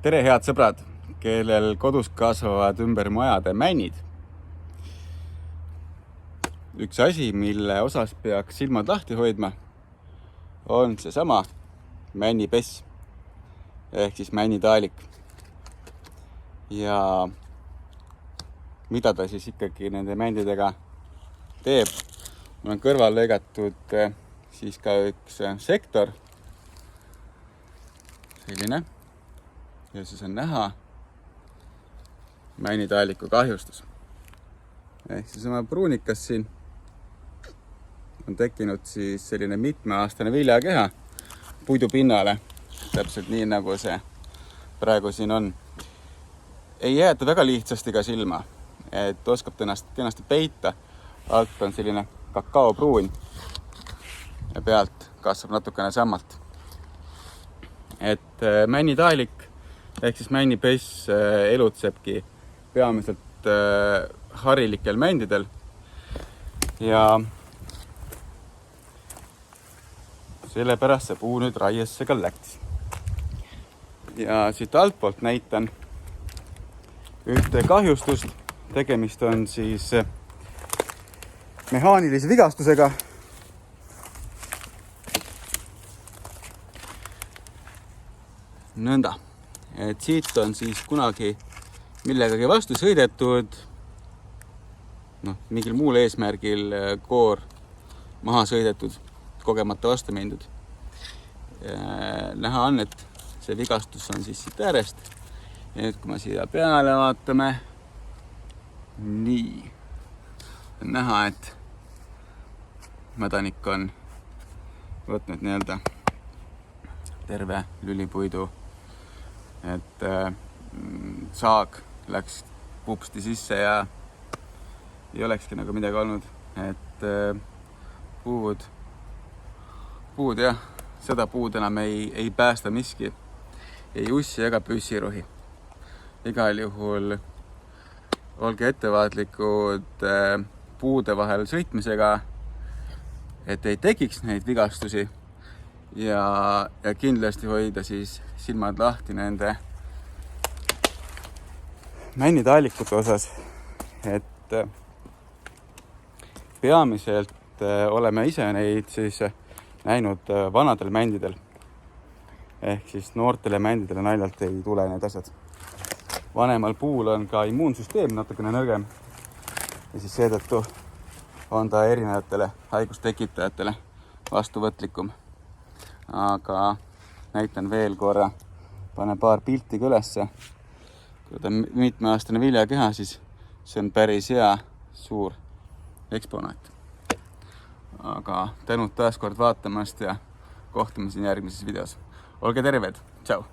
Tere, head sõbrad, kellel kodus kasvavad ümber majade männid. Üks asi, mille osas peaks silmad lahti hoidma, on seesama männipess ehk siis männitaalik. Ja mida ta siis ikkagi nende mändidega teeb? Mul on kõrval lõigatud siis ka üks sektor, selline. Ja siis on näha männitaaliku kahjustus. Ehk siis oma pruunikas siin on tekkinud siis selline mitmeaastane viljakeha puidu pinnale. Täpselt nii, nagu see praegu siin on. Ei jääta väga lihtsasti ka silma, et oskab kenasti peita. Alt on selline kakaopruun ja pealt kasvab natukene sammalt. Et männitaalik ehk siis männipess elutsebki peamiselt harilikel mändidel ja sellepärast see puu nüüd raiesse ka läks. Ja siit altpoolt näitan ühte kahjustust. Tegemist on siis mehaanilise vigastusega. Nõnda. Et siit on siis kunagi millegagi vastu sõidetud, mingil muul eesmärgil koor maha sõidetud, kogemata vastu mindud. Näha on, et see vigastus on siis siit äärest. Ja nüüd, kui me siia peale vaatame, nii on näha, et mädanik on võtnud nii-öelda terve lülipuidu. Et saag läks pupsti sisse ja ei olekski nagu midagi olnud. Et puud jah, seda puud enam ei päästa miski. Ei ussi ega püssirohi. Igal juhul olge ettevaatlikud puude vahel sõitmisega, et ei tekiks neid vigastusi. Ja kindlasti hoida siis silmad lahti nende männitaalikute osas, et peamiselt oleme ise neid siis näinud vanadel mändidel. Ehk siis noortele mändidele naljalt ei tule need asjad. Vanemal puul on ka immuunsüsteem natukene nõrgem ja siis seetõttu on ta erinevatele haigustekitajatele vastuvõtlikum. Aga näitan veel korra, panen paar pilti ka ülesse. Kui ta on mitmeaastane viljakeha, siis see on päris hea suur eksponaat. Aga tänud taas kord vaatamast ja kohtume siin järgmises videos. Olge terved, tšau!